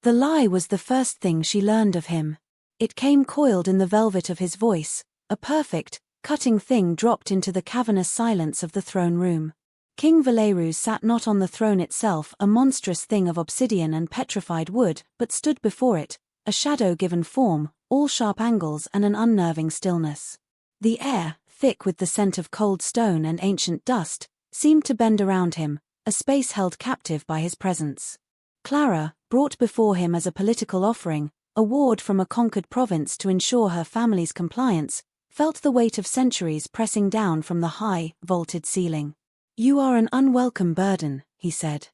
The lie was the first thing she learned of him. It came coiled in the velvet of his voice, a perfect, cutting thing dropped into the cavernous silence of the throne room. King Valerus sat not on the throne itself, a monstrous thing of obsidian and petrified wood, but stood before it, a shadow-given form, all sharp angles and an unnerving stillness. The air, thick with the scent of cold stone and ancient dust, seemed to bend around him, a space held captive by his presence. Clara, brought before him as a political offering, a ward from a conquered province to ensure her family's compliance, felt the weight of centuries pressing down from the high, vaulted ceiling. "You are an unwelcome burden," he said.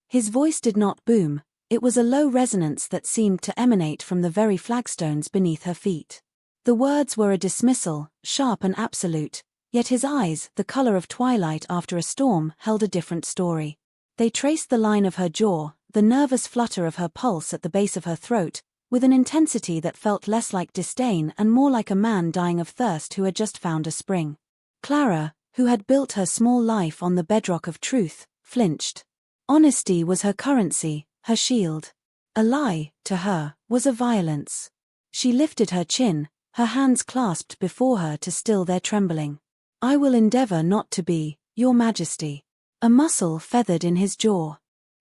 His voice did not boom, it was a low resonance that seemed to emanate from the very flagstones beneath her feet. The words were a dismissal, sharp and absolute, yet his eyes, the color of twilight after a storm, held a different story. They traced the line of her jaw, the nervous flutter of her pulse at the base of her throat, with an intensity that felt less like disdain and more like a man dying of thirst who had just found a spring. Clara, who had built her small life on the bedrock of truth, flinched. Honesty was her currency, her shield. A lie, to her, was a violence. She lifted her chin, her hands clasped before her to still their trembling. "I will endeavor not to be, Your Majesty." A muscle feathered in his jaw.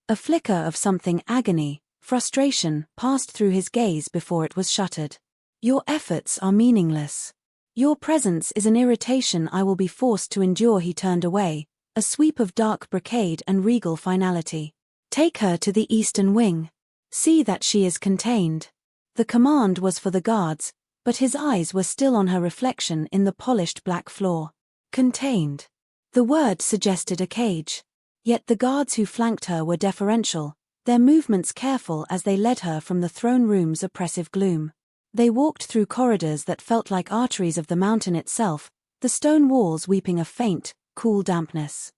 A flicker of something agony, frustration, passed through his gaze before it was shuttered. "Your efforts are meaningless. Your presence is an irritation I will be forced to endure." He turned away, a sweep of dark brocade and regal finality. "Take her to the eastern wing. See that she is contained." The command was for the guards, but his eyes were still on her reflection in the polished black floor. Contained. The word suggested a cage. Yet the guards who flanked her were deferential, their movements careful as they led her from the throne room's oppressive gloom. They walked through corridors that felt like arteries of the mountain itself, the stone walls weeping a faint, cool dampness.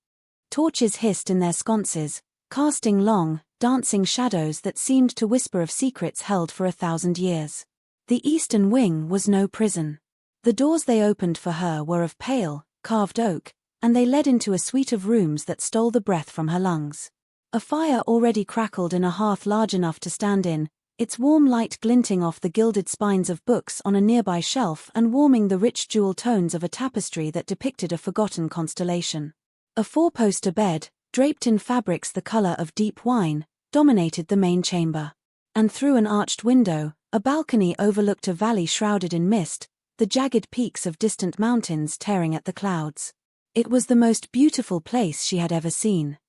Torches hissed in their sconces, casting long, dancing shadows that seemed to whisper of secrets held for 1,000 years. The eastern wing was no prison. The doors they opened for her were of pale, carved oak, and they led into a suite of rooms that stole the breath from her lungs. A fire already crackled in a hearth large enough to stand in, its warm light glinting off the gilded spines of books on a nearby shelf and warming the rich jewel tones of a tapestry that depicted a forgotten constellation. A four-poster bed, draped in fabrics the color of deep wine, dominated the main chamber. And through an arched window, a balcony overlooked a valley shrouded in mist, the jagged peaks of distant mountains tearing at the clouds. It was the most beautiful place she had ever seen.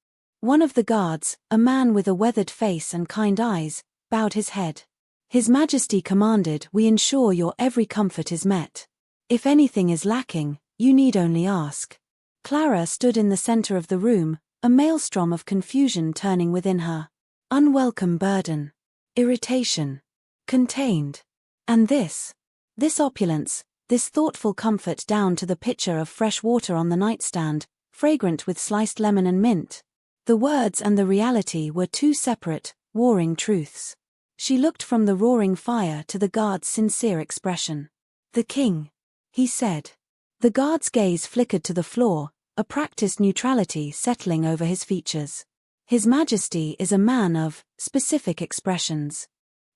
One of the guards, a man with a weathered face and kind eyes, bowed his head. "His Majesty commanded we ensure your every comfort is met. If anything is lacking, you need only ask." Clara stood in the center of the room, a maelstrom of confusion turning within her. Unwelcome burden. Irritation. Contained. And this opulence, this thoughtful comfort down to the pitcher of fresh water on the nightstand, fragrant with sliced lemon and mint. The words and the reality were two separate, warring truths. She looked from the roaring fire to the guard's sincere expression. "The king," he said. The guard's gaze flickered to the floor, a practiced neutrality settling over his features. "His Majesty is a man of specific expressions.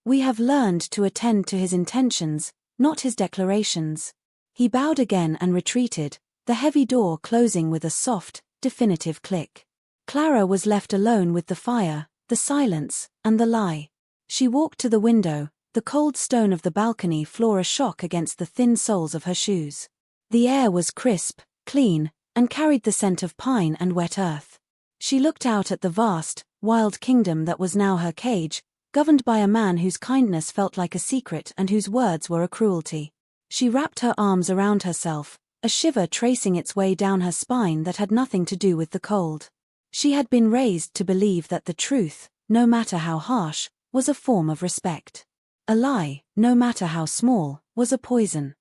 We have learned to attend to his intentions, not his declarations." He bowed again and retreated, the heavy door closing with a soft, definitive click. Clara was left alone with the fire, the silence, and the lie. She walked to the window, the cold stone of the balcony floor a shock against the thin soles of her shoes. The air was crisp, clean, and carried the scent of pine and wet earth. She looked out at the vast, wild kingdom that was now her cage, governed by a man whose kindness felt like a secret and whose words were a cruelty. She wrapped her arms around herself, a shiver tracing its way down her spine that had nothing to do with the cold. She had been raised to believe that the truth, no matter how harsh, was a form of respect. A lie, no matter how small, was a poison.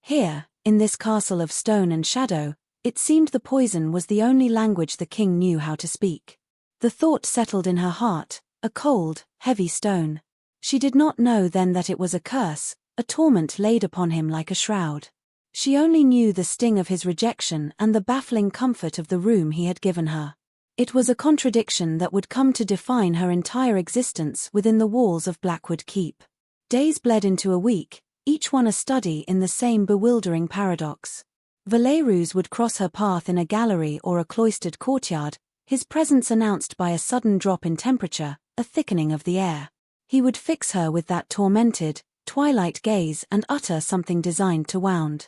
Here, in this castle of stone and shadow, it seemed the poison was the only language the king knew how to speak. The thought settled in her heart, a cold, heavy stone. She did not know then that it was a curse, a torment laid upon him like a shroud. She only knew the sting of his rejection and the baffling comfort of the room he had given her. It was a contradiction that would come to define her entire existence within the walls of Blackwood Keep. Days bled into a week, each one a study in the same bewildering paradox. Valerius would cross her path in a gallery or a cloistered courtyard, his presence announced by a sudden drop in temperature, a thickening of the air. He would fix her with that tormented, twilight gaze and utter something designed to wound.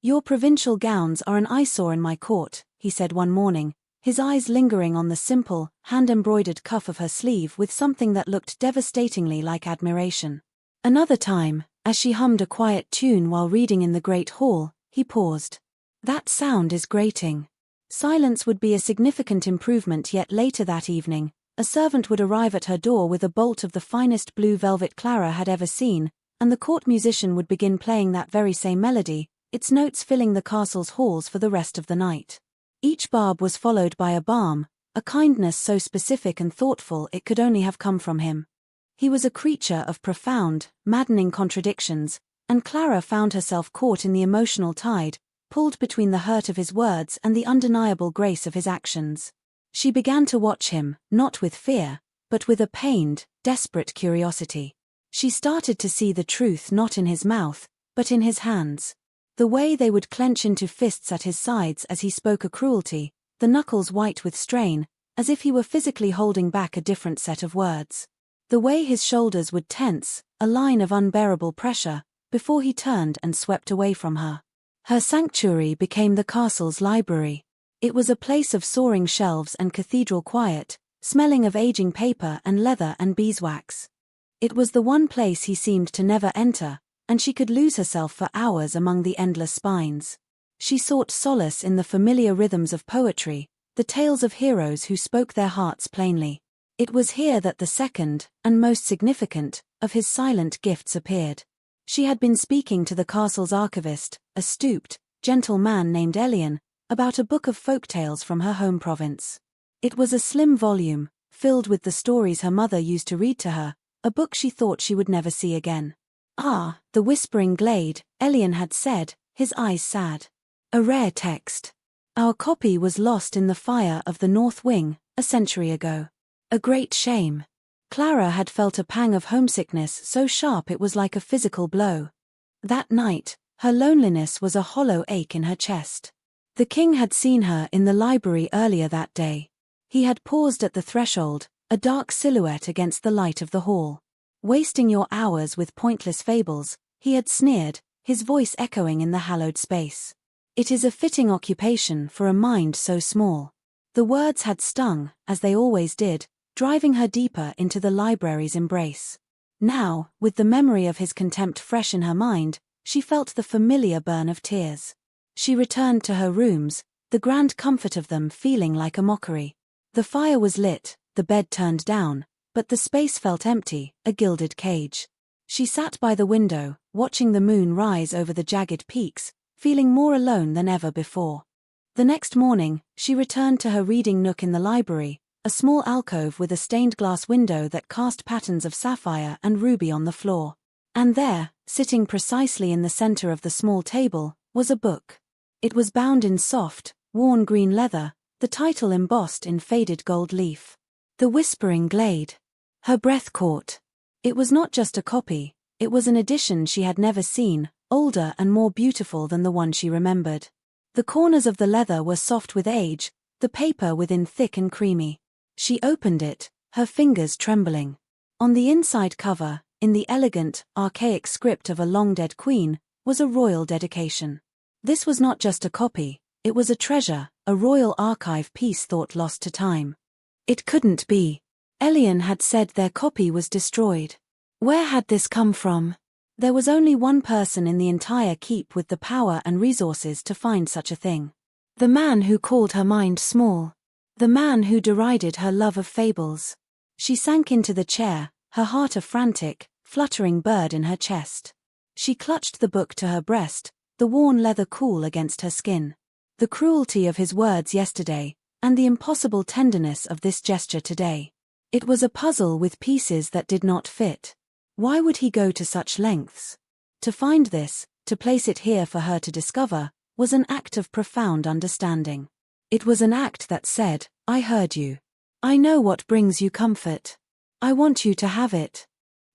"Your provincial gowns are an eyesore in my court," he said one morning, his eyes lingering on the simple, hand-embroidered cuff of her sleeve with something that looked devastatingly like admiration. Another time, as she hummed a quiet tune while reading in the great hall, he paused. "That sound is grating." Silence would be a significant improvement, yet later that evening, a servant would arrive at her door with a bolt of the finest blue velvet Clara had ever seen, and the court musician would begin playing that very same melody, its notes filling the castle's halls for the rest of the night. Each barb was followed by a balm, a kindness so specific and thoughtful it could only have come from him. He was a creature of profound, maddening contradictions, and Clara found herself caught in the emotional tide, pulled between the hurt of his words and the undeniable grace of his actions. She began to watch him, not with fear, but with a pained, desperate curiosity. She started to see the truth not in his mouth, but in his hands. The way they would clench into fists at his sides as he spoke a cruelty, the knuckles white with strain, as if he were physically holding back a different set of words. The way his shoulders would tense, a line of unbearable pressure, before he turned and swept away from her. Her sanctuary became the castle's library. It was a place of soaring shelves and cathedral quiet, smelling of aging paper and leather and beeswax. It was the one place he seemed to never enter, and she could lose herself for hours among the endless spines. She sought solace in the familiar rhythms of poetry, the tales of heroes who spoke their hearts plainly. It was here that the second, and most significant, of his silent gifts appeared. She had been speaking to the castle's archivist, a stooped, gentle man named Elian, about a book of folk tales from her home province. It was a slim volume, filled with the stories her mother used to read to her, a book she thought she would never see again. "Ah, the Whispering Glade," Elian had said, his eyes sad. "A rare text. Our copy was lost in the fire of the North Wing, a century ago. A great shame." Clara had felt a pang of homesickness so sharp it was like a physical blow. That night, her loneliness was a hollow ache in her chest. The king had seen her in the library earlier that day. He had paused at the threshold, a dark silhouette against the light of the hall. "Wasting your hours with pointless fables," he had sneered, his voice echoing in the hallowed space. "It is a fitting occupation for a mind so small." The words had stung, as they always did, driving her deeper into the library's embrace. Now, with the memory of his contempt fresh in her mind, she felt the familiar burn of tears. She returned to her rooms, the grand comfort of them feeling like a mockery. The fire was lit, the bed turned down, but the space felt empty, a gilded cage. She sat by the window, watching the moon rise over the jagged peaks, feeling more alone than ever before. The next morning, she returned to her reading nook in the library, a small alcove with a stained glass window that cast patterns of sapphire and ruby on the floor. And there, sitting precisely in the center of the small table, was a book. It was bound in soft, worn green leather, the title embossed in faded gold leaf. The Whispering Glade. Her breath caught. It was not just a copy, it was an edition she had never seen, older and more beautiful than the one she remembered. The corners of the leather were soft with age, the paper within thick and creamy. She opened it, her fingers trembling. On the inside cover, in the elegant, archaic script of a long-dead queen, was a royal dedication. This was not just a copy, it was a treasure, a royal archive piece thought lost to time. It couldn't be. Elian had said their copy was destroyed. Where had this come from? There was only one person in the entire keep with the power and resources to find such a thing. The man who called her mind small. The man who derided her love of fables. She sank into the chair, her heart a frantic, fluttering bird in her chest. She clutched the book to her breast, the worn leather cool against her skin. The cruelty of his words yesterday, and the impossible tenderness of this gesture today. It was a puzzle with pieces that did not fit. Why would he go to such lengths? To find this, to place it here for her to discover, was an act of profound understanding. It was an act that said, "I heard you. I know what brings you comfort. I want you to have it."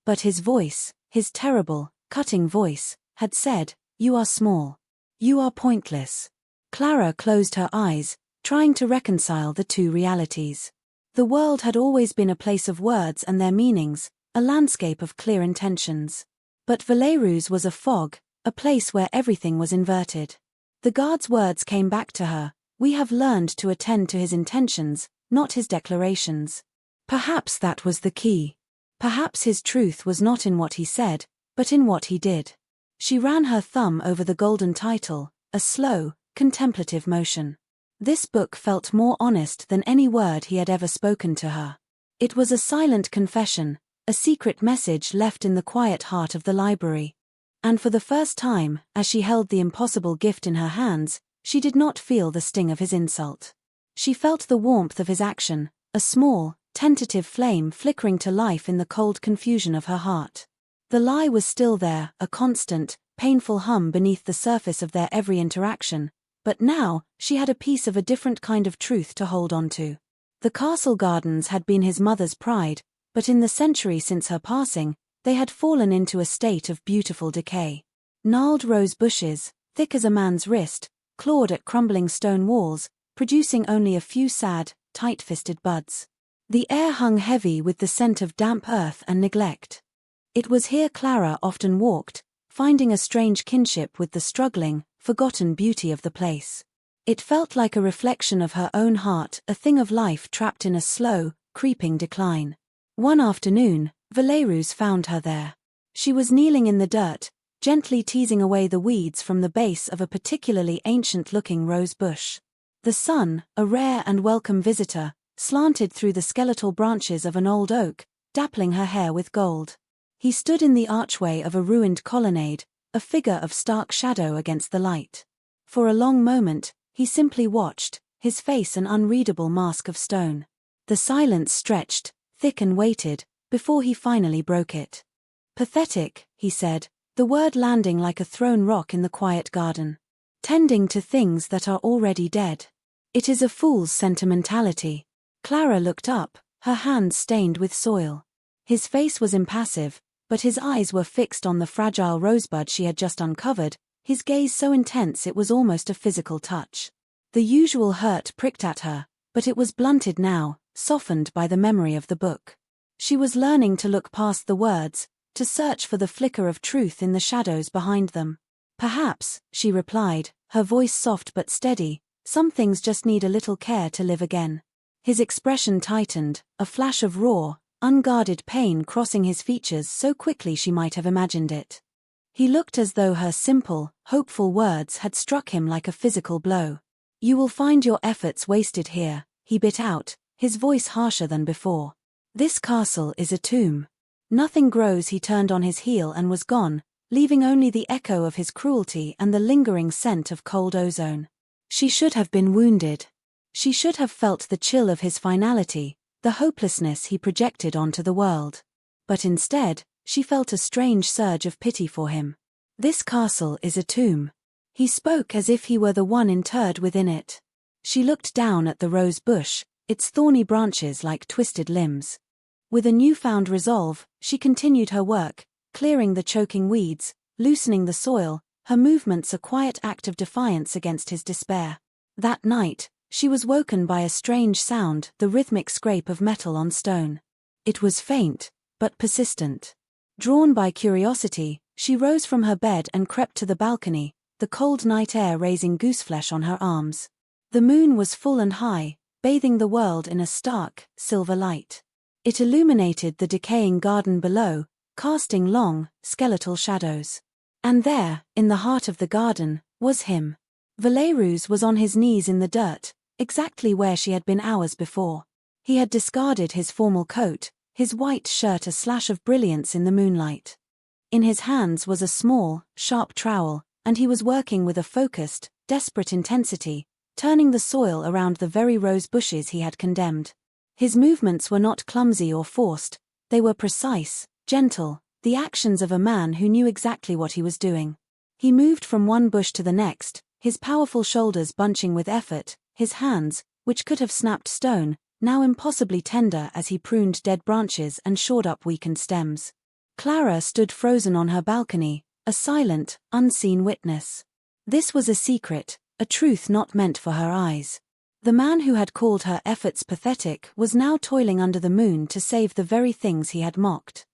But his voice, his terrible, cutting voice, had said, "You are small. You are pointless." Clara closed her eyes, trying to reconcile the two realities. The world had always been a place of words and their meanings, a landscape of clear intentions. But Valeru's was a fog, a place where everything was inverted. The guard's words came back to her, "We have learned to attend to his intentions, not his declarations." Perhaps that was the key. Perhaps his truth was not in what he said, but in what he did. She ran her thumb over the golden title, a slow, contemplative motion. This book felt more honest than any word he had ever spoken to her. It was a silent confession, a secret message left in the quiet heart of the library. And for the first time, as she held the impossible gift in her hands, she did not feel the sting of his insult. She felt the warmth of his action, a small, tentative flame flickering to life in the cold confusion of her heart. The lie was still there, a constant, painful hum beneath the surface of their every interaction, but now, she had a piece of a different kind of truth to hold on to. The castle gardens had been his mother's pride, but in the century since her passing, they had fallen into a state of beautiful decay. Gnarled rose bushes, thick as a man's wrist, clawed at crumbling stone walls, producing only a few sad, tight-fisted buds. The air hung heavy with the scent of damp earth and neglect. It was here Clara often walked, finding a strange kinship with the struggling, forgotten beauty of the place. It felt like a reflection of her own heart, a thing of life trapped in a slow, creeping decline. One afternoon, Valeru's found her there. She was kneeling in the dirt, gently teasing away the weeds from the base of a particularly ancient-looking rose bush. The sun, a rare and welcome visitor, slanted through the skeletal branches of an old oak, dappling her hair with gold. He stood in the archway of a ruined colonnade, a figure of stark shadow against the light. For a long moment, he simply watched, his face an unreadable mask of stone. The silence stretched, thick and weighted, before he finally broke it. "Pathetic," he said, the word landing like a thrown rock in the quiet garden. "Tending to things that are already dead. It is a fool's sentimentality." Clara looked up, her hands stained with soil. His face was impassive, but his eyes were fixed on the fragile rosebud she had just uncovered, his gaze so intense it was almost a physical touch. The usual hurt pricked at her, but it was blunted now, softened by the memory of the book. She was learning to look past the words, to search for the flicker of truth in the shadows behind them. "Perhaps," she replied, her voice soft but steady, "some things just need a little care to live again." His expression tightened, a flash of raw, unguarded pain crossing his features so quickly she might have imagined it. He looked as though her simple, hopeful words had struck him like a physical blow. "You will find your efforts wasted here," he bit out, his voice harsher than before. "This castle is a tomb. Nothing grows." He turned on his heel and was gone, leaving only the echo of his cruelty and the lingering scent of cold ozone. She should have been wounded. She should have felt the chill of his finality, the hopelessness he projected onto the world. But instead, she felt a strange surge of pity for him. "This castle is a tomb." He spoke as if he were the one interred within it. She looked down at the rose bush, its thorny branches like twisted limbs. With a newfound resolve, she continued her work, clearing the choking weeds, loosening the soil, her movements a quiet act of defiance against his despair. That night, she was woken by a strange sound, the rhythmic scrape of metal on stone. It was faint, but persistent. Drawn by curiosity, she rose from her bed and crept to the balcony, the cold night air raising gooseflesh on her arms. The moon was full and high, bathing the world in a stark, silver light. It illuminated the decaying garden below, casting long, skeletal shadows. And there, in the heart of the garden, was him. Valeru's was on his knees in the dirt, exactly where she had been hours before. He had discarded his formal coat, his white shirt a slash of brilliance in the moonlight. In his hands was a small, sharp trowel, and he was working with a focused, desperate intensity, turning the soil around the very rose bushes he had condemned. His movements were not clumsy or forced, they were precise, gentle, the actions of a man who knew exactly what he was doing. He moved from one bush to the next, his powerful shoulders bunching with effort, his hands, which could have snapped stone, now impossibly tender as he pruned dead branches and shored up weakened stems. Clara stood frozen on her balcony, a silent, unseen witness. This was a secret, a truth not meant for her eyes. The man who had called her efforts pathetic was now toiling under the moon to save the very things he had mocked.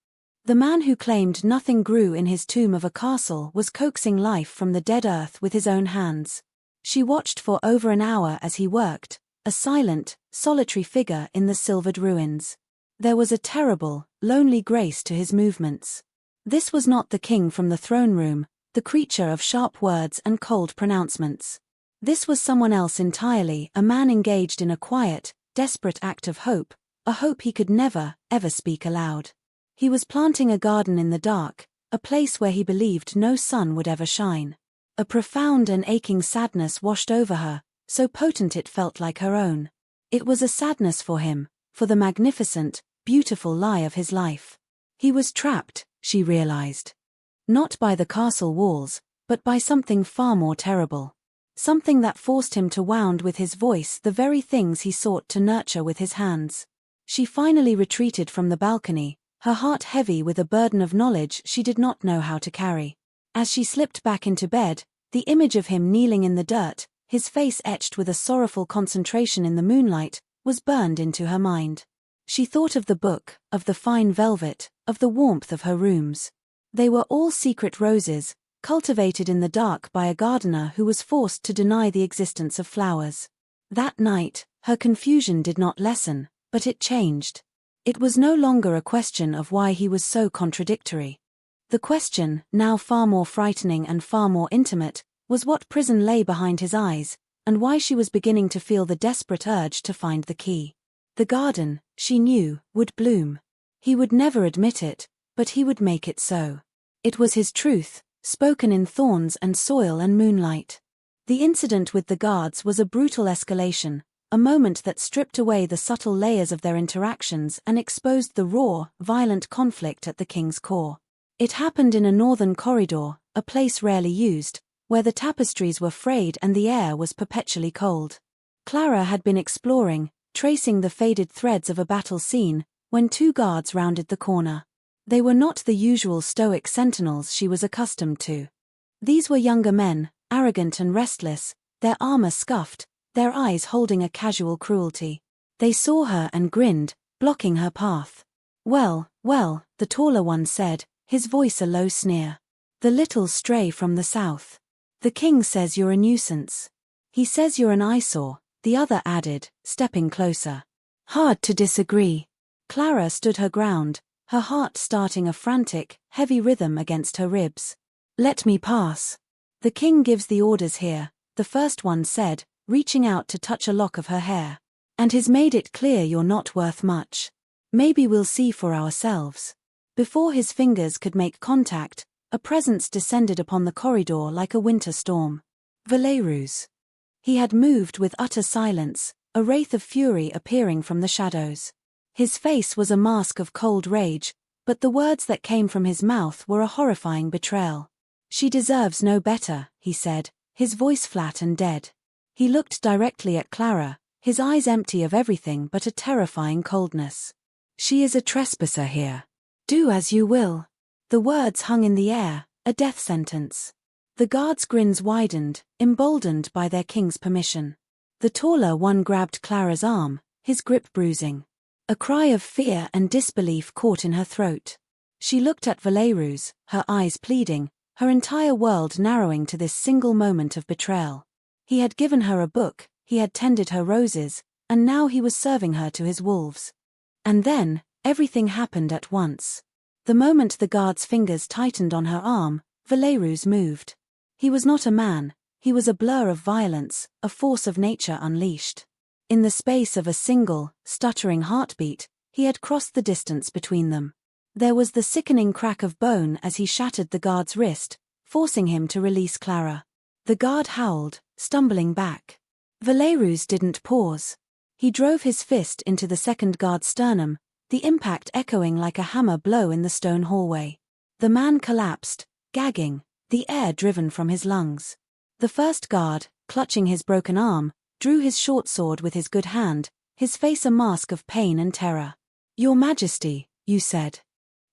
The man who claimed nothing grew in his tomb of a castle was coaxing life from the dead earth with his own hands. She watched for over an hour as he worked, a silent, solitary figure in the silvered ruins. There was a terrible, lonely grace to his movements. This was not the king from the throne room, the creature of sharp words and cold pronouncements. This was someone else entirely, a man engaged in a quiet, desperate act of hope, a hope he could never, ever speak aloud. He was planting a garden in the dark, a place where he believed no sun would ever shine. A profound and aching sadness washed over her, so potent it felt like her own. It was a sadness for him, for the magnificent, beautiful lie of his life. He was trapped, she realized. Not by the castle walls, but by something far more terrible. Something that forced him to wound with his voice the very things he sought to nurture with his hands. She finally retreated from the balcony, her heart heavy with a burden of knowledge she did not know how to carry. As she slipped back into bed, the image of him kneeling in the dirt, his face etched with a sorrowful concentration in the moonlight, was burned into her mind. She thought of the book, of the fine velvet, of the warmth of her rooms. They were all secret roses, cultivated in the dark by a gardener who was forced to deny the existence of flowers. That night, her confusion did not lessen, but it changed. It was no longer a question of why he was so contradictory. The question, now far more frightening and far more intimate, was what prison lay behind his eyes, and why she was beginning to feel the desperate urge to find the key. The garden, she knew, would bloom. He would never admit it, but he would make it so. It was his truth, spoken in thorns and soil and moonlight. The incident with the guards was a brutal escalation, a moment that stripped away the subtle layers of their interactions and exposed the raw, violent conflict at the king's core. It happened in a northern corridor, a place rarely used, where the tapestries were frayed and the air was perpetually cold. Clara had been exploring, tracing the faded threads of a battle scene, when two guards rounded the corner. They were not the usual stoic sentinels she was accustomed to. These were younger men, arrogant and restless, their armor scuffed, their eyes holding a casual cruelty. They saw her and grinned, blocking her path. "Well, well," the taller one said, his voice a low sneer. "The little stray from the south. The king says you're a nuisance. He says you're an eyesore," the other added, stepping closer. "Hard to disagree." Clara stood her ground, her heart starting a frantic, heavy rhythm against her ribs. "Let me pass. The king gives the orders here," the first one said, reaching out to touch a lock of her hair. "And he's made it clear you're not worth much. Maybe we'll see for ourselves." Before his fingers could make contact, a presence descended upon the corridor like a winter storm. Valerus. He had moved with utter silence, a wraith of fury appearing from the shadows. His face was a mask of cold rage, but the words that came from his mouth were a horrifying betrayal. "She deserves no better," he said, his voice flat and dead. He looked directly at Clara, his eyes empty of everything but a terrifying coldness. "She is a trespasser here. Do as you will." The words hung in the air, a death sentence. The guards' grins widened, emboldened by their king's permission. The taller one grabbed Clara's arm, his grip bruising. A cry of fear and disbelief caught in her throat. She looked at Valerus, her eyes pleading, her entire world narrowing to this single moment of betrayal. He had given her a book, he had tended her roses, and now he was serving her to his wolves. And then, everything happened at once. The moment the guard's fingers tightened on her arm, Valerus moved. He was not a man, he was a blur of violence, a force of nature unleashed. In the space of a single, stuttering heartbeat, he had crossed the distance between them. There was the sickening crack of bone as he shattered the guard's wrist, forcing him to release Clara. The guard howled, stumbling back. Valerus didn't pause. He drove his fist into the second guard's sternum, the impact echoing like a hammer blow in the stone hallway. The man collapsed, gagging, the air driven from his lungs. The first guard, clutching his broken arm, drew his short sword with his good hand, his face a mask of pain and terror. "Your Majesty, you said."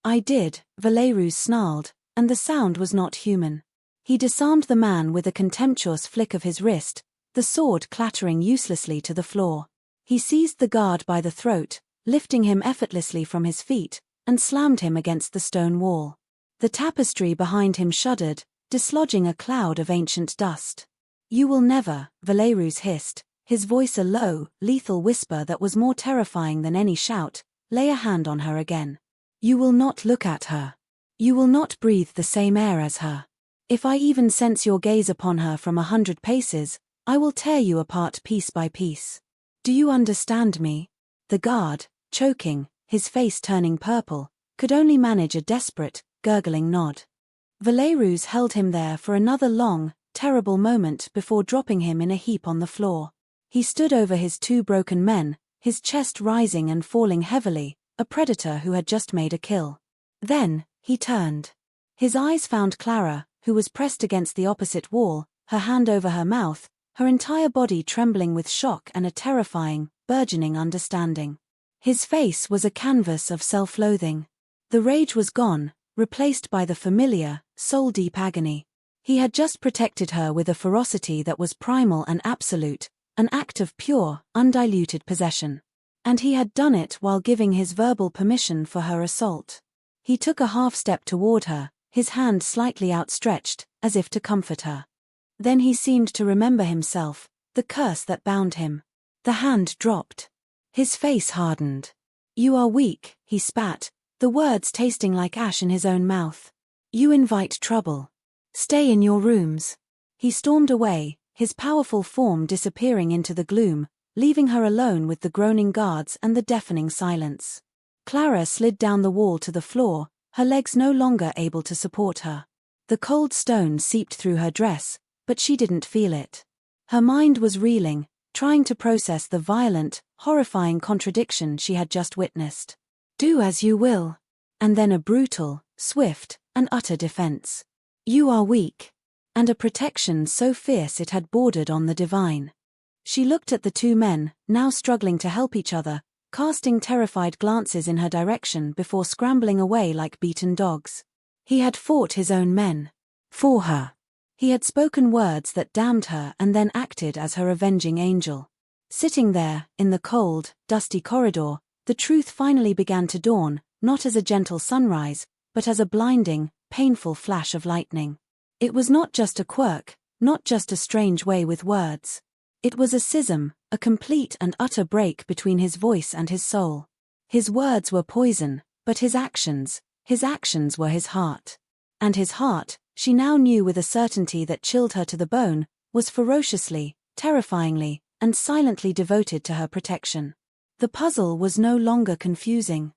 "I did," Valerus snarled, and the sound was not human. He disarmed the man with a contemptuous flick of his wrist, the sword clattering uselessly to the floor. He seized the guard by the throat, lifting him effortlessly from his feet, and slammed him against the stone wall. The tapestry behind him shuddered, dislodging a cloud of ancient dust. "You will never," Valerus hissed, his voice a low, lethal whisper that was more terrifying than any shout, "lay a hand on her again. You will not look at her. You will not breathe the same air as her. If I even sense your gaze upon her from 100 paces, I will tear you apart piece by piece. Do you understand me?" The guard, choking, his face turning purple, could only manage a desperate, gurgling nod. Valerus held him there for another long, terrible moment before dropping him in a heap on the floor. He stood over his two broken men, his chest rising and falling heavily, a predator who had just made a kill. Then, he turned. His eyes found Clara, who was pressed against the opposite wall, her hand over her mouth, her entire body trembling with shock and a terrifying, burgeoning understanding. His face was a canvas of self-loathing. The rage was gone, replaced by the familiar, soul-deep agony. He had just protected her with a ferocity that was primal and absolute, an act of pure, undiluted possession. And he had done it while giving his verbal permission for her assault. He took a half-step toward her, his hand slightly outstretched, as if to comfort her. Then he seemed to remember himself, the curse that bound him. The hand dropped. His face hardened. "You are weak," he spat, the words tasting like ash in his own mouth. "You invite trouble. Stay in your rooms." He stormed away, his powerful form disappearing into the gloom, leaving her alone with the groaning guards and the deafening silence. Clara slid down the wall to the floor, her legs no longer able to support her. The cold stone seeped through her dress, but she didn't feel it. Her mind was reeling, trying to process the violent, horrifying contradiction she had just witnessed. "Do as you will." And then a brutal, swift, and utter defense. "You are weak." And a protection so fierce it had bordered on the divine. She looked at the two men, now struggling to help each other, casting terrified glances in her direction before scrambling away like beaten dogs. He had fought his own men. For her. He had spoken words that damned her and then acted as her avenging angel. Sitting there, in the cold, dusty corridor, the truth finally began to dawn, not as a gentle sunrise, but as a blinding, painful flash of lightning. It was not just a quirk, not just a strange way with words. It was a schism, a complete and utter break between his voice and his soul. His words were poison, but his actions were his heart. And his heart, she now knew with a certainty that chilled her to the bone, was ferociously, terrifyingly, and silently devoted to her protection. The puzzle was no longer confusing.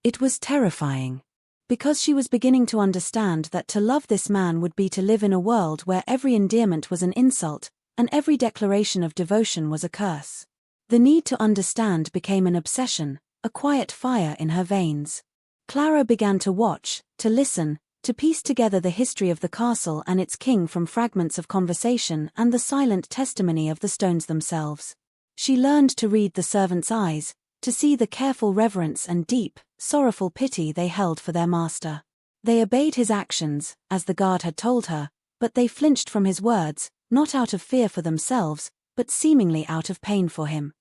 It was terrifying. Because she was beginning to understand that to love this man would be to live in a world where every endearment was an insult, and every declaration of devotion was a curse. The need to understand became an obsession, a quiet fire in her veins. Clara began to watch, to listen, to piece together the history of the castle and its king from fragments of conversation and the silent testimony of the stones themselves. She learned to read the servants' eyes, to see the careful reverence and deep, sorrowful pity they held for their master. They obeyed his actions, as the guard had told her, but they flinched from his words, not out of fear for themselves, but seemingly out of pain for him.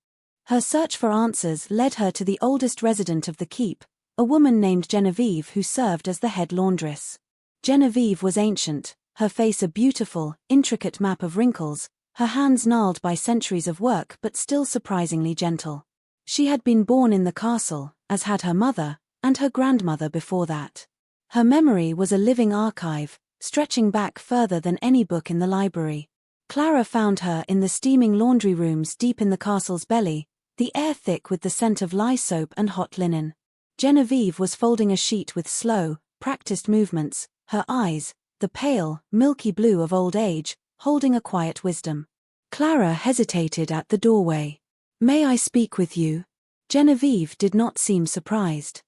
Her search for answers led her to the oldest resident of the keep, a woman named Genevieve who served as the head laundress. Genevieve was ancient, her face a beautiful, intricate map of wrinkles, her hands gnarled by centuries of work but still surprisingly gentle. She had been born in the castle, as had her mother, and her grandmother before that. Her memory was a living archive, stretching back further than any book in the library. Clara found her in the steaming laundry rooms deep in the castle's belly, the air thick with the scent of lye soap and hot linen. Genevieve was folding a sheet with slow, practiced movements, her eyes, the pale, milky blue of old age, holding a quiet wisdom. Clara hesitated at the doorway. "May I speak with you?" Genevieve did not seem surprised.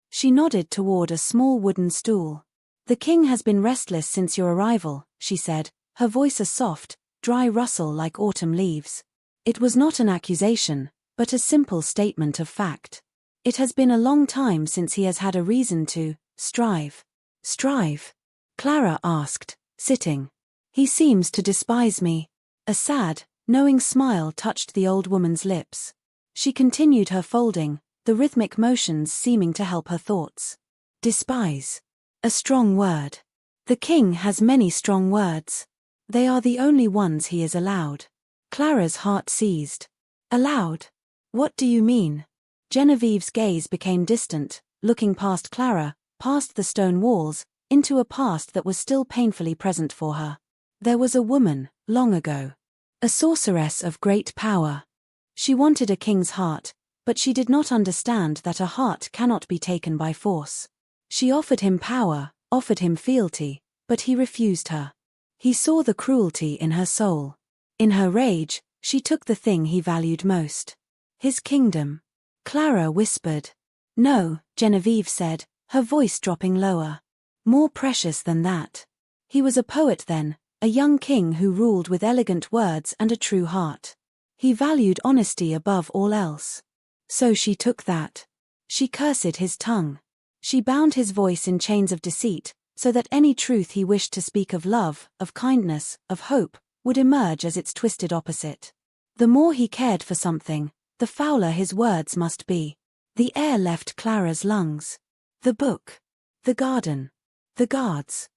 She nodded toward a small wooden stool. "The king has been restless since your arrival," she said, her voice a soft, dry rustle like autumn leaves. It was not an accusation, but a simple statement of fact. It has been a long time since he has had a reason to strive. Strive? Clara asked, sitting. He seems to despise me. A sad, knowing smile touched the old woman's lips. She continued her folding, the rhythmic motions seeming to help her thoughts. Despise. A strong word. The king has many strong words. They are the only ones he is allowed. Clara's heart seized. Allowed? What do you mean? Genevieve's gaze became distant, looking past Clara, past the stone walls, into a past that was still painfully present for her. There was a woman, long ago. A sorceress of great power. She wanted a king's heart, but she did not understand that a heart cannot be taken by force. She offered him power, offered him fealty, but he refused her. He saw the cruelty in her soul. In her rage, she took the thing he valued most. His kingdom. Clara whispered. No, Genevieve said, her voice dropping lower. More precious than that. He was a poet then, a young king who ruled with elegant words and a true heart. He valued honesty above all else. So she took that. She cursed his tongue. She bound his voice in chains of deceit, so that any truth he wished to speak of love, of kindness, of hope, would emerge as its twisted opposite. The more he cared for something, the fouler his words must be. The air left Clara's lungs. The book. The garden. The guards.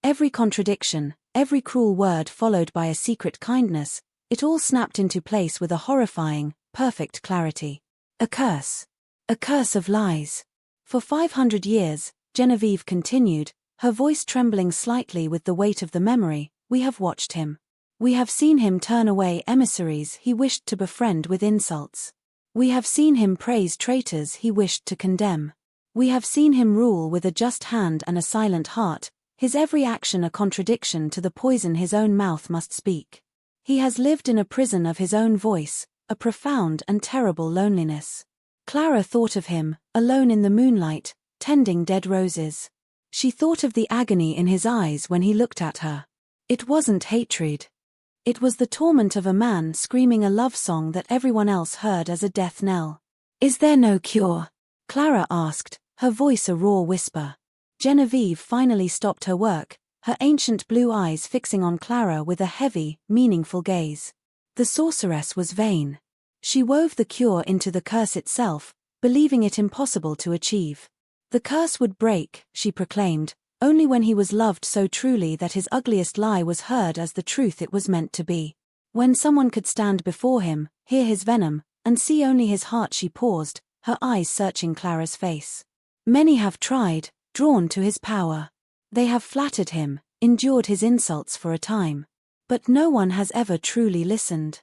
Every contradiction, every cruel word followed by a secret kindness, it all snapped into place with a horrifying, perfect clarity. A curse. A curse of lies. For 500 years, Genevieve continued, her voice trembling slightly with the weight of the memory, we have watched him. We have seen him turn away emissaries he wished to befriend with insults. We have seen him praise traitors he wished to condemn. We have seen him rule with a just hand and a silent heart, his every action a contradiction to the poison his own mouth must speak. He has lived in a prison of his own voice, a profound and terrible loneliness. Clara thought of him, alone in the moonlight, tending dead roses. She thought of the agony in his eyes when he looked at her. It wasn't hatred. It was the torment of a man screaming a love song that everyone else heard as a death knell. Is there no cure? Clara asked, her voice a raw whisper. Genevieve finally stopped her work, her ancient blue eyes fixing on Clara with a heavy, meaningful gaze. The sorceress was vain. She wove the cure into the curse itself, believing it impossible to achieve. The curse would break, she proclaimed, only when he was loved so truly that his ugliest lie was heard as the truth it was meant to be. When someone could stand before him, hear his venom, and see only his heart, she paused, her eyes searching Clara's face. Many have tried, drawn to his power. They have flattered him, endured his insults for a time. But no one has ever truly listened.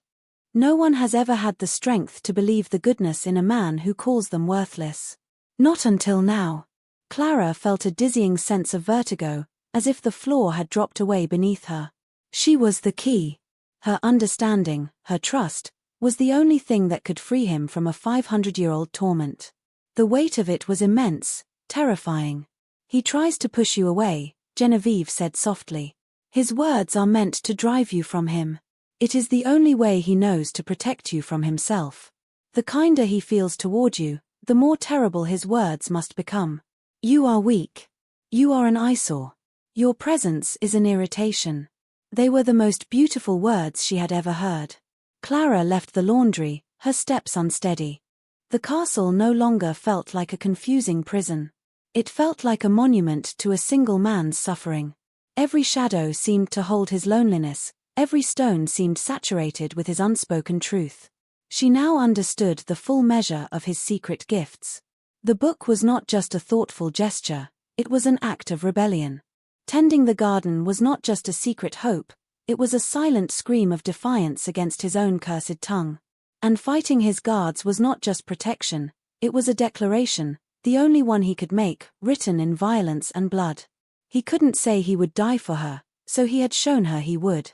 No one has ever had the strength to believe the goodness in a man who calls them worthless. Not until now. Clara felt a dizzying sense of vertigo, as if the floor had dropped away beneath her. She was the key. Her understanding, her trust, was the only thing that could free him from a 500-year-old torment. The weight of it was immense, terrifying. He tries to push you away, Genevieve said softly. His words are meant to drive you from him. It is the only way he knows to protect you from himself. The kinder he feels toward you, the more terrible his words must become. You are weak. You are an eyesore. Your presence is an irritation. They were the most beautiful words she had ever heard. Clara left the laundry, her steps unsteady. The castle no longer felt like a confusing prison. It felt like a monument to a single man's suffering. Every shadow seemed to hold his loneliness, every stone seemed saturated with his unspoken truth. She now understood the full measure of his secret gifts. The book was not just a thoughtful gesture, it was an act of rebellion. Tending the garden was not just a secret hope, it was a silent scream of defiance against his own cursed tongue. And fighting his guards was not just protection, it was a declaration, the only one he could make, written in violence and blood. He couldn't say he would die for her, so he had shown her he would.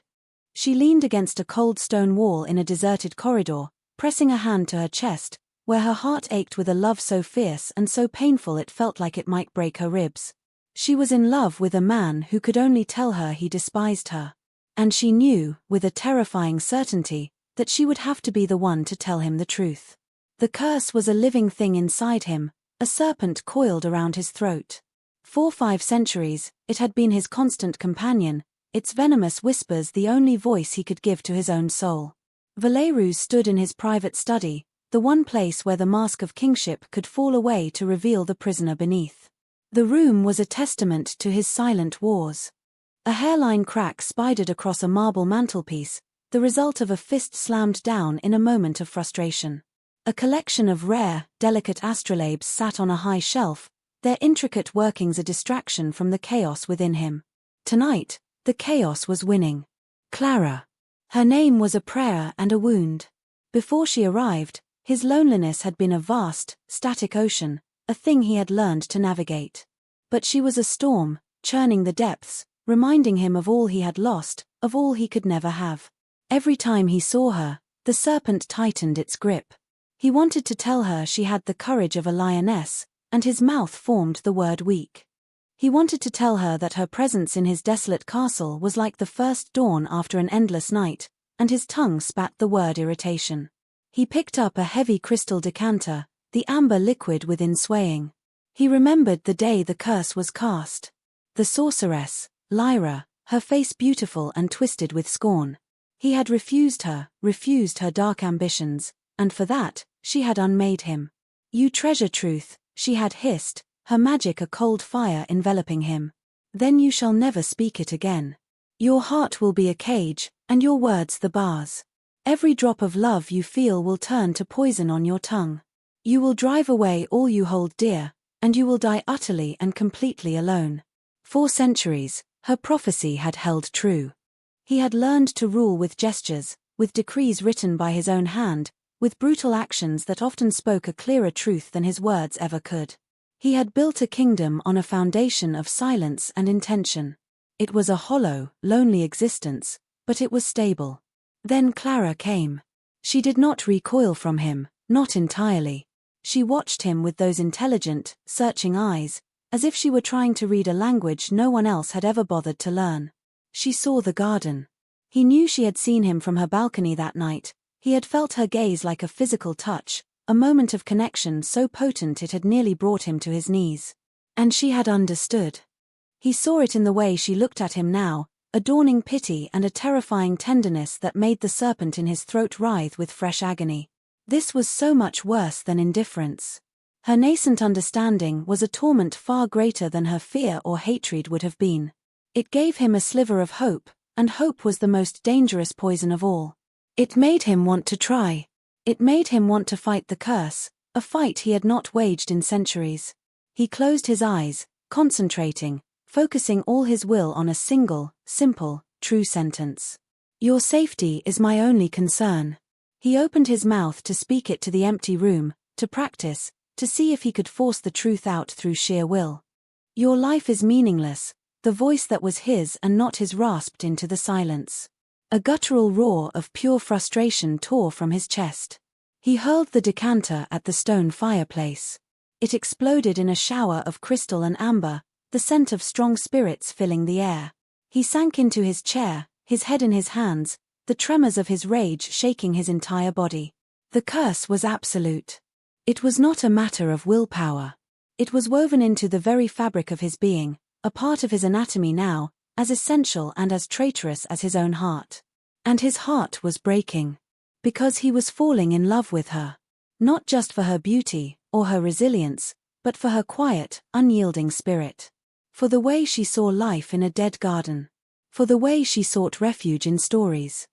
She leaned against a cold stone wall in a deserted corridor, pressing a hand to her chest, where her heart ached with a love so fierce and so painful it felt like it might break her ribs. She was in love with a man who could only tell her he despised her. And she knew, with a terrifying certainty, that she would have to be the one to tell him the truth. The curse was a living thing inside him, a serpent coiled around his throat. For 5 centuries, it had been his constant companion, its venomous whispers the only voice he could give to his own soul. Valerus stood in his private study, the one place where the mask of kingship could fall away to reveal the prisoner beneath. The room was a testament to his silent wars. A hairline crack spidered across a marble mantelpiece, the result of a fist slammed down in a moment of frustration. A collection of rare, delicate astrolabes sat on a high shelf, their intricate workings a distraction from the chaos within him. Tonight, the chaos was winning. Clara. Her name was a prayer and a wound. Before she arrived, his loneliness had been a vast, static ocean, a thing he had learned to navigate. But she was a storm, churning the depths, reminding him of all he had lost, of all he could never have. Every time he saw her, the serpent tightened its grip. He wanted to tell her she had the courage of a lioness, and his mouth formed the word weak. He wanted to tell her that her presence in his desolate castle was like the first dawn after an endless night, and his tongue spat the word irritation. He picked up a heavy crystal decanter, the amber liquid within swaying. He remembered the day the curse was cast. The sorceress, Lyra, her face beautiful and twisted with scorn. He had refused her dark ambitions, and for that, she had unmade him. "You treasure truth," she had hissed, her magic a cold fire enveloping him. "Then you shall never speak it again. Your heart will be a cage, and your words the bars. Every drop of love you feel will turn to poison on your tongue. You will drive away all you hold dear, and you will die utterly and completely alone." For centuries, her prophecy had held true. He had learned to rule with gestures, with decrees written by his own hand, with brutal actions that often spoke a clearer truth than his words ever could. He had built a kingdom on a foundation of silence and intention. It was a hollow, lonely existence, but it was stable. Then Clara came. She did not recoil from him, not entirely. She watched him with those intelligent, searching eyes, as if she were trying to read a language no one else had ever bothered to learn. She saw the garden. He knew she had seen him from her balcony that night. He had felt her gaze like a physical touch, a moment of connection so potent it had nearly brought him to his knees. And she had understood. He saw it in the way she looked at him now, a dawning pity and a terrifying tenderness that made the serpent in his throat writhe with fresh agony. This was so much worse than indifference. Her nascent understanding was a torment far greater than her fear or hatred would have been. It gave him a sliver of hope, and hope was the most dangerous poison of all. It made him want to try. It made him want to fight the curse, a fight he had not waged in centuries. He closed his eyes, concentrating, focusing all his will on a single, simple, true sentence. "Your safety is my only concern." He opened his mouth to speak it to the empty room, to practice, to see if he could force the truth out through sheer will. "Your life is meaningless," the voice that was his and not his rasped into the silence. A guttural roar of pure frustration tore from his chest. He hurled the decanter at the stone fireplace. It exploded in a shower of crystal and amber, the scent of strong spirits filling the air. He sank into his chair, his head in his hands, the tremors of his rage shaking his entire body. The curse was absolute. It was not a matter of willpower. It was woven into the very fabric of his being, a part of his anatomy now, as essential and as traitorous as his own heart. And his heart was breaking. Because he was falling in love with her. Not just for her beauty, or her resilience, but for her quiet, unyielding spirit. For the way she saw life in a dead garden. For the way she sought refuge in stories.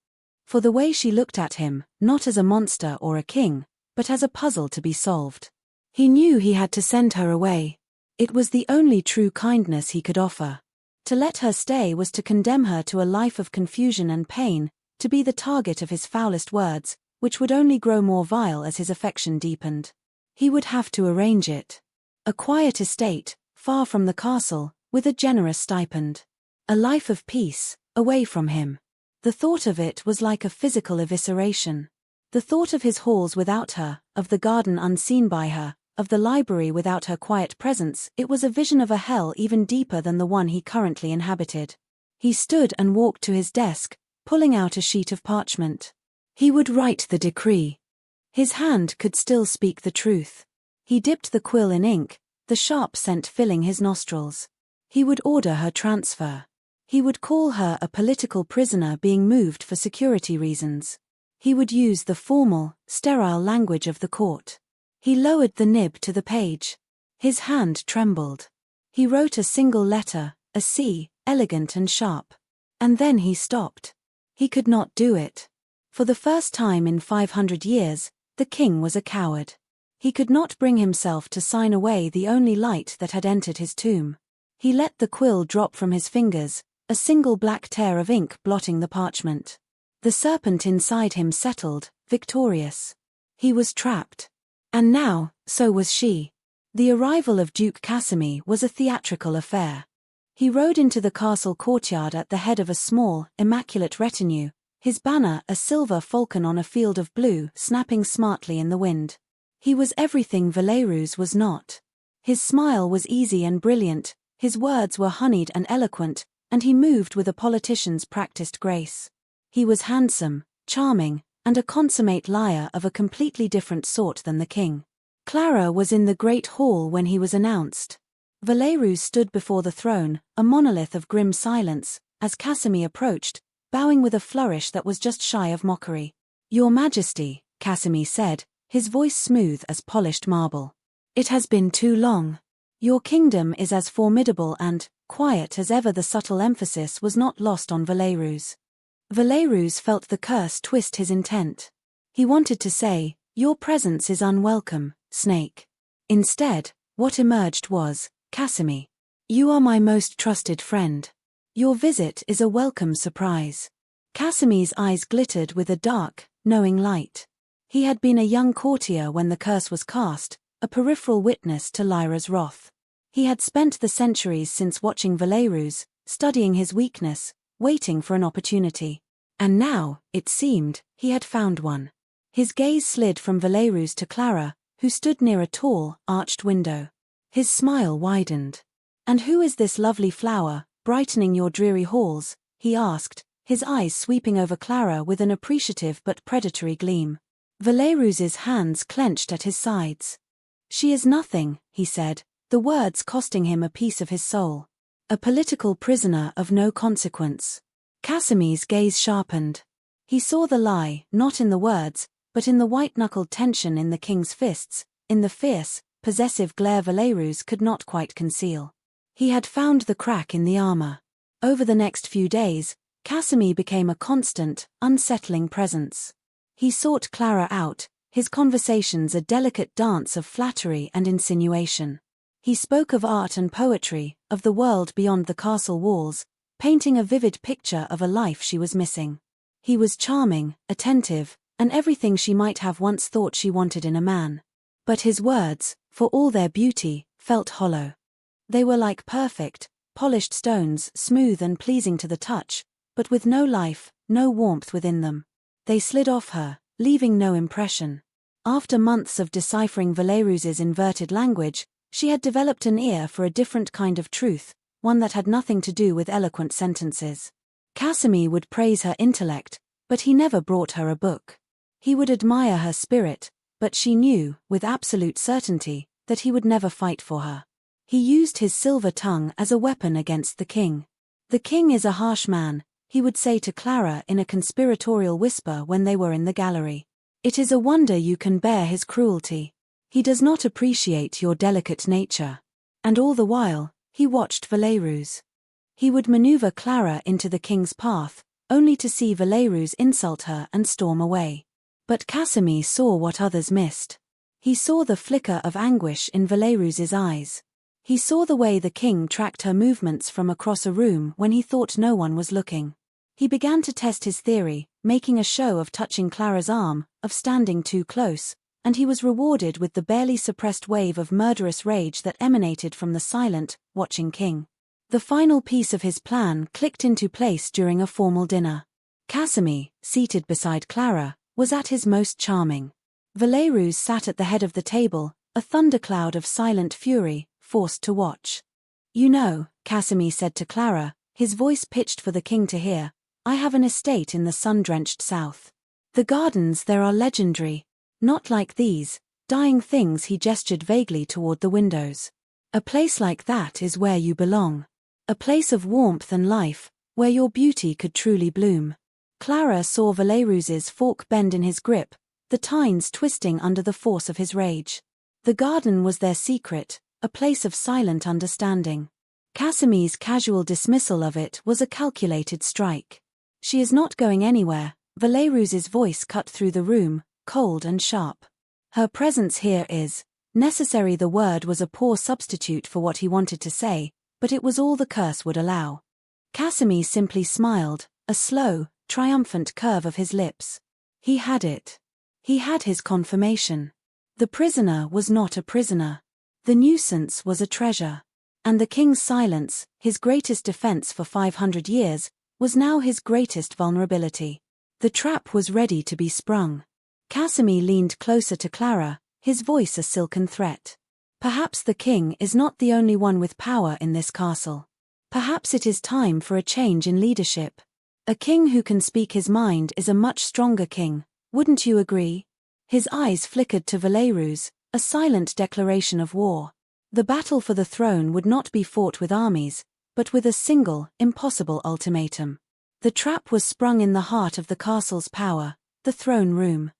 For the way she looked at him, not as a monster or a king, but as a puzzle to be solved. He knew he had to send her away. It was the only true kindness he could offer. To let her stay was to condemn her to a life of confusion and pain, to be the target of his foulest words, which would only grow more vile as his affection deepened. He would have to arrange it. A quiet estate, far from the castle, with a generous stipend. A life of peace, away from him. The thought of it was like a physical evisceration. The thought of his halls without her, of the garden unseen by her, of the library without her quiet presence, it was a vision of a hell even deeper than the one he currently inhabited. He stood and walked to his desk, pulling out a sheet of parchment. He would write the decree. His hand could still speak the truth. He dipped the quill in ink, the sharp scent filling his nostrils. He would order her transfer. He would call her a political prisoner being moved for security reasons. He would use the formal, sterile language of the court. He lowered the nib to the page. His hand trembled. He wrote a single letter, a C, elegant and sharp. And then he stopped. He could not do it. For the first time in 500 years, the king was a coward. He could not bring himself to sign away the only light that had entered his tomb. He let the quill drop from his fingers, a single black tear of ink blotting the parchment. The serpent inside him settled, victorious. He was trapped. And now, so was she. The arrival of Duke Casimir was a theatrical affair. He rode into the castle courtyard at the head of a small, immaculate retinue, his banner a silver falcon on a field of blue snapping smartly in the wind. He was everything Veleyru's was not. His smile was easy and brilliant, his words were honeyed and eloquent, and he moved with a politician's practiced grace. He was handsome, charming, and a consummate liar of a completely different sort than the king. Clara was in the great hall when he was announced. Veleyru stood before the throne, a monolith of grim silence, as Casimir approached, bowing with a flourish that was just shy of mockery. "Your Majesty," Casimir said, his voice smooth as polished marble. "It has been too long. Your kingdom is as formidable and quiet as ever." The subtle emphasis was not lost on Veleyru's. Veleyru's felt the curse twist his intent. He wanted to say, "Your presence is unwelcome, snake." Instead, what emerged was, "Casimir, you are my most trusted friend. Your visit is a welcome surprise." Casimir's eyes glittered with a dark, knowing light. He had been a young courtier when the curse was cast, a peripheral witness to Lyra's wrath. He had spent the centuries since watching Veleyru's, studying his weakness, waiting for an opportunity. And now, it seemed, he had found one. His gaze slid from Veleyru's to Clara, who stood near a tall, arched window. His smile widened. "And who is this lovely flower, brightening your dreary halls?" he asked, his eyes sweeping over Clara with an appreciative but predatory gleam. Veleyru's hands clenched at his sides. "She is nothing," he said, the words costing him a piece of his soul. "A political prisoner of no consequence." Casimir's gaze sharpened. He saw the lie, not in the words, but in the white-knuckled tension in the king's fists, in the fierce, possessive glare Veleyru's could not quite conceal. He had found the crack in the armor. Over the next few days, Casimir became a constant, unsettling presence. He sought Clara out, his conversations a delicate dance of flattery and insinuation. He spoke of art and poetry, of the world beyond the castle walls, painting a vivid picture of a life she was missing. He was charming, attentive, and everything she might have once thought she wanted in a man. But his words, for all their beauty, felt hollow. They were like perfect, polished stones, smooth and pleasing to the touch, but with no life, no warmth within them. They slid off her, leaving no impression. After months of deciphering Veleyru's inverted language, she had developed an ear for a different kind of truth, one that had nothing to do with eloquent sentences. Casimir would praise her intellect, but he never brought her a book. He would admire her spirit, but she knew, with absolute certainty, that he would never fight for her. He used his silver tongue as a weapon against the king. "The king is a harsh man," he would say to Clara in a conspiratorial whisper when they were in the gallery. "It is a wonder you can bear his cruelty. He does not appreciate your delicate nature." And all the while, he watched Veleyru's. He would maneuver Clara into the king's path, only to see Veleyru's insult her and storm away. But Casimir saw what others missed. He saw the flicker of anguish in Veleyru's eyes. He saw the way the king tracked her movements from across a room when he thought no one was looking. He began to test his theory, making a show of touching Clara's arm, of standing too close, and he was rewarded with the barely suppressed wave of murderous rage that emanated from the silent, watching king. The final piece of his plan clicked into place during a formal dinner. Casimir, seated beside Clara, was at his most charming. Veleyru sat at the head of the table, a thundercloud of silent fury, forced to watch. "You know," Casimir said to Clara, his voice pitched for the king to hear, "I have an estate in the sun-drenched south. The gardens there are legendary. Not like these, dying things. He gestured vaguely toward the windows. A place like that is where you belong. A place of warmth and life, where your beauty could truly bloom. Clara saw Valerus's fork bend in his grip, the tines twisting under the force of his rage. The garden was their secret, a place of silent understanding. Casimir's casual dismissal of it was a calculated strike. She is not going anywhere. Valerus's voice cut through the room, cold and sharp. Her presence here is necessary. The word was a poor substitute for what he wanted to say, but it was all the curse would allow. Casimir simply smiled, a slow, triumphant curve of his lips. He had it. He had his confirmation. The prisoner was not a prisoner. The nuisance was a treasure. And the king's silence, his greatest defense for 500 years, was now his greatest vulnerability. The trap was ready to be sprung. Casimir leaned closer to Clara, his voice a silken threat. Perhaps the king is not the only one with power in this castle. Perhaps it is time for a change in leadership. A king who can speak his mind is a much stronger king, wouldn't you agree? His eyes flickered to Valerus, a silent declaration of war. The battle for the throne would not be fought with armies, but with a single, impossible ultimatum. The trap was sprung in the heart of the castle's power, the throne room.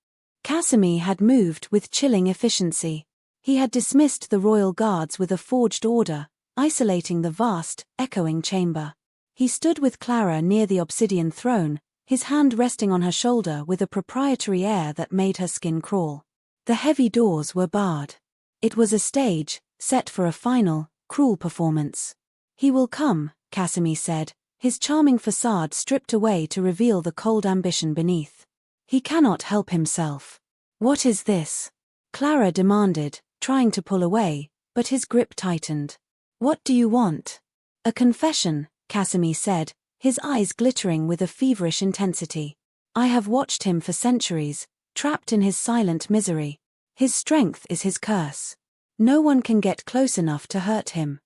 Casimir had moved with chilling efficiency. He had dismissed the royal guards with a forged order, isolating the vast, echoing chamber. He stood with Clara near the obsidian throne, his hand resting on her shoulder with a proprietary air that made her skin crawl. The heavy doors were barred. It was a stage, set for a final, cruel performance. He will come, Casimir said, his charming facade stripped away to reveal the cold ambition beneath. He cannot help himself. What is this? Clara demanded, trying to pull away, but his grip tightened. What do you want? A confession, Casimir said, his eyes glittering with a feverish intensity. I have watched him for centuries, trapped in his silent misery. His strength is his curse. No one can get close enough to hurt him.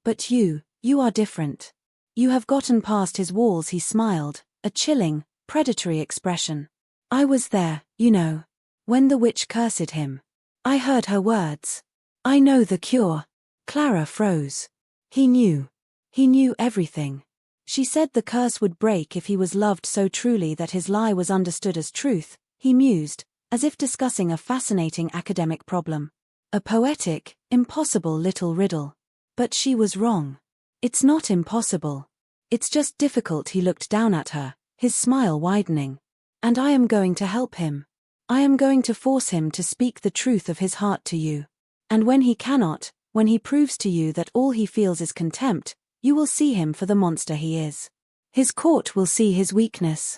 But you are different. You have gotten past his walls. He smiled, a chilling, predatory expression. I was there, you know, when the witch cursed him. I heard her words. I know the cure. Clara froze. He knew. He knew everything. She said the curse would break if he was loved so truly that his lie was understood as truth, he mused, as if discussing a fascinating academic problem. A poetic, impossible little riddle. But she was wrong. It's not impossible. It's just difficult. He looked down at her, his smile widening. And I am going to help him. I am going to force him to speak the truth of his heart to you. And when he cannot, when he proves to you that all he feels is contempt, you will see him for the monster he is. His court will see his weakness.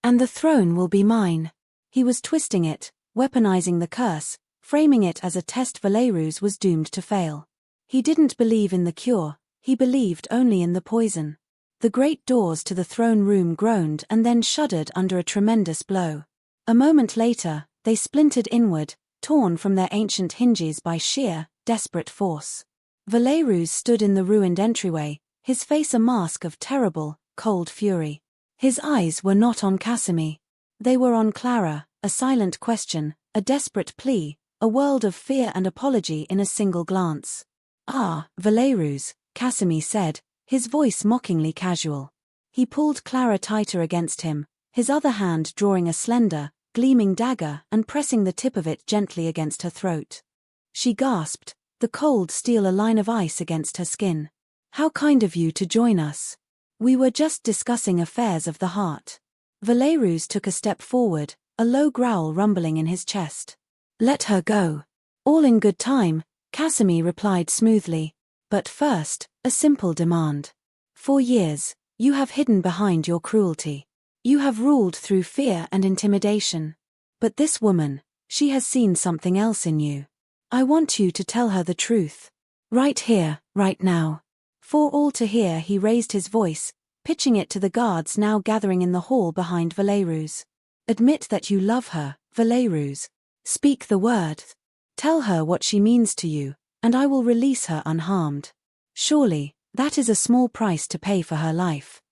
And the throne will be mine. He was twisting it, weaponizing the curse, framing it as a test. Valerus was doomed to fail. He didn't believe in the cure, he believed only in the poison. The great doors to the throne room groaned and then shuddered under a tremendous blow. A moment later, they splintered inward, torn from their ancient hinges by sheer, desperate force. Valerus stood in the ruined entryway, his face a mask of terrible, cold fury. His eyes were not on Casimir. They were on Clara, a silent question, a desperate plea, a world of fear and apology in a single glance. Ah, Valerus, Casimir said, his voice mockingly casual. He pulled Clara tighter against him, his other hand drawing a slender, gleaming dagger and pressing the tip of it gently against her throat. She gasped, the cold steel a line of ice against her skin. How kind of you to join us. We were just discussing affairs of the heart. Valerus took a step forward, a low growl rumbling in his chest. Let her go. All in good time, Casimir replied smoothly. But first, a simple demand. For years, you have hidden behind your cruelty. You have ruled through fear and intimidation. But this woman, she has seen something else in you. I want you to tell her the truth. Right here, right now. For all to hear. He raised his voice, pitching it to the guards now gathering in the hall behind Valerus. Admit that you love her, Valerus. Speak the word. Tell her what she means to you, and I will release her unharmed. Surely, that is a small price to pay for her life.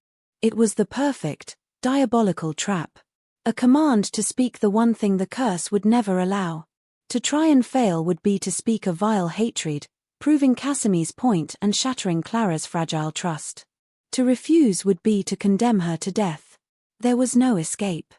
It was the perfect, diabolical trap. A command to speak the one thing the curse would never allow. To try and fail would be to speak a vile hatred, proving Casimir's point and shattering Clara's fragile trust. To refuse would be to condemn her to death. There was no escape.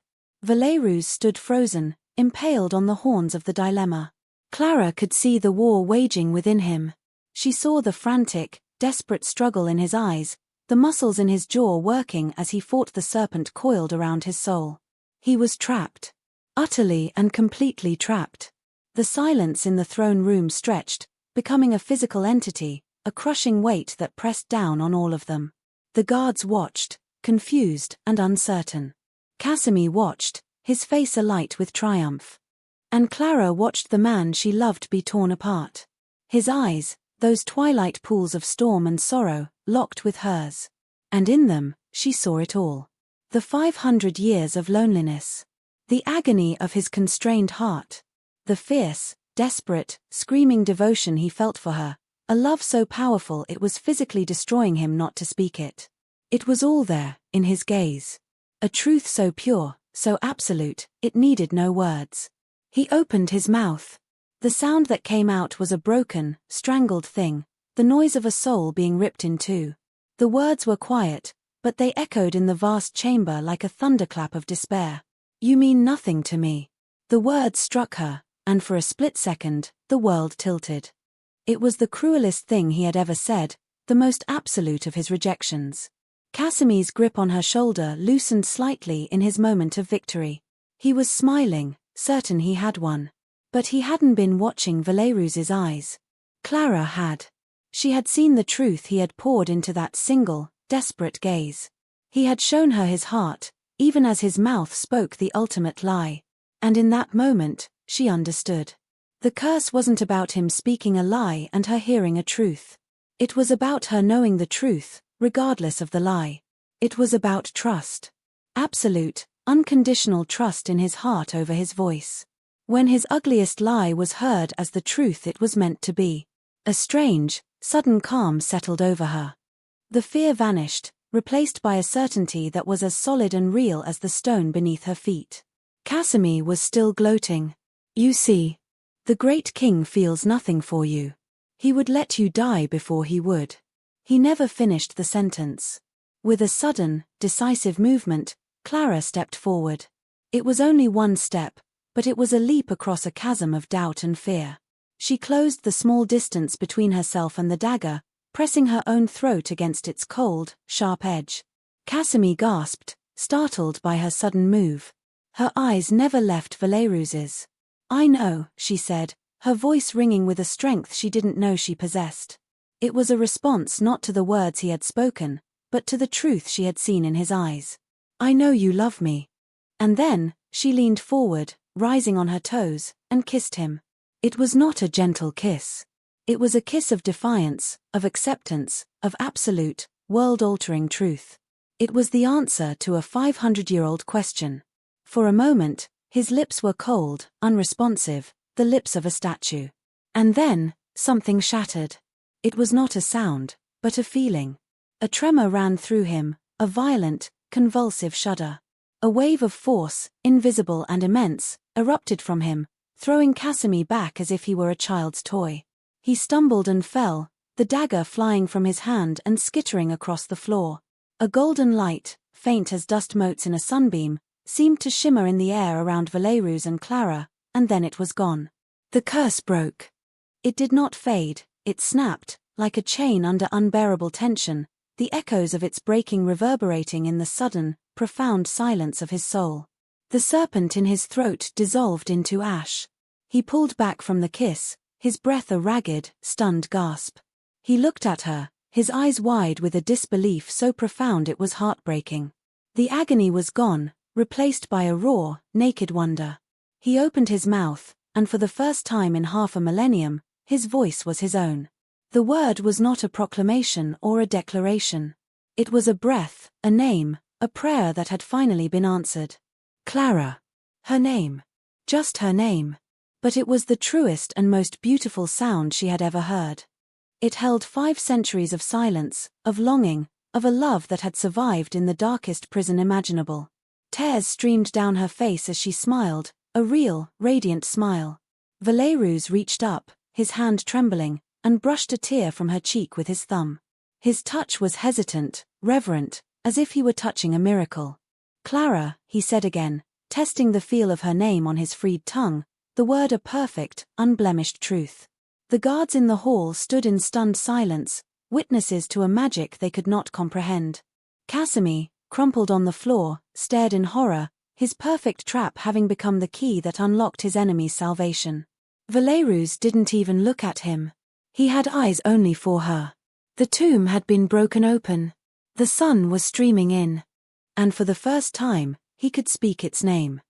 Valerus stood frozen, impaled on the horns of the dilemma. Clara could see the war waging within him. She saw the frantic, desperate struggle in his eyes, the muscles in his jaw working as he fought the serpent coiled around his soul. He was trapped. Utterly and completely trapped. The silence in the throne room stretched, becoming a physical entity, a crushing weight that pressed down on all of them. The guards watched, confused and uncertain. Casimir watched, his face alight with triumph. And Clara watched the man she loved be torn apart. His eyes, those twilight pools of storm and sorrow, locked with hers. And in them, she saw it all. The 500 years of loneliness. The agony of his constrained heart. The fierce, desperate, screaming devotion he felt for her, a love so powerful it was physically destroying him not to speak it. It was all there, in his gaze. A truth so pure, so absolute, it needed no words. He opened his mouth. The sound that came out was a broken, strangled thing, the noise of a soul being ripped in two. The words were quiet, but they echoed in the vast chamber like a thunderclap of despair. "You mean nothing to me." The words struck her, and for a split second, the world tilted. It was the cruelest thing he had ever said, the most absolute of his rejections. Casimir's grip on her shoulder loosened slightly in his moment of victory. He was smiling, certain he had won. But he hadn't been watching Valerus's eyes. Clara had. She had seen the truth he had poured into that single, desperate gaze. He had shown her his heart, even as his mouth spoke the ultimate lie. And in that moment, she understood. The curse wasn't about him speaking a lie and her hearing a truth. It was about her knowing the truth, regardless of the lie. It was about trust. Absolute, unconditional trust in his heart over his voice. When his ugliest lie was heard as the truth it was meant to be. A strange, sudden calm settled over her. The fear vanished, replaced by a certainty that was as solid and real as the stone beneath her feet. Casimir was still gloating. "You see, the great king feels nothing for you. He would let you die before he would." He never finished the sentence. With a sudden, decisive movement, Clara stepped forward. It was only one step, but it was a leap across a chasm of doubt and fear. She closed the small distance between herself and the dagger, pressing her own throat against its cold, sharp edge. Casimir gasped, startled by her sudden move. Her eyes never left Valerus's. "I know," she said, her voice ringing with a strength she didn't know she possessed. It was a response not to the words he had spoken, but to the truth she had seen in his eyes. "I know you love me." And then, she leaned forward, rising on her toes, and kissed him. It was not a gentle kiss. It was a kiss of defiance, of acceptance, of absolute, world-altering truth. It was the answer to a 500-year-old question. For a moment, his lips were cold, unresponsive, the lips of a statue. And then, something shattered. It was not a sound, but a feeling. A tremor ran through him, a violent, convulsive shudder. A wave of force, invisible and immense, erupted from him, throwing Casimir back as if he were a child's toy. He stumbled and fell, the dagger flying from his hand and skittering across the floor. A golden light, faint as dust motes in a sunbeam, seemed to shimmer in the air around Valerus and Clara, and then it was gone. The curse broke. It did not fade, it snapped, like a chain under unbearable tension, the echoes of its breaking reverberating in the sudden, profound silence of his soul. The serpent in his throat dissolved into ash. He pulled back from the kiss, his breath a ragged, stunned gasp. He looked at her, his eyes wide with a disbelief so profound it was heartbreaking. The agony was gone, replaced by a raw, naked wonder. He opened his mouth, and for the first time in half a millennium, his voice was his own. The word was not a proclamation or a declaration. It was a breath, a name, a prayer that had finally been answered. Clara. Her name. Just her name. But it was the truest and most beautiful sound she had ever heard. It held 5 centuries of silence, of longing, of a love that had survived in the darkest prison imaginable. Tears streamed down her face as she smiled, a real, radiant smile. Valerus reached up, his hand trembling, and brushed a tear from her cheek with his thumb. His touch was hesitant, reverent, as if he were touching a miracle. Clara, he said again, testing the feel of her name on his freed tongue, the word a perfect, unblemished truth. The guards in the hall stood in stunned silence, witnesses to a magic they could not comprehend. Casimir, crumpled on the floor, stared in horror, his perfect trap having become the key that unlocked his enemy's salvation. Valerus didn't even look at him. He had eyes only for her. The tomb had been broken open. The sun was streaming in. And for the first time, he could speak its name.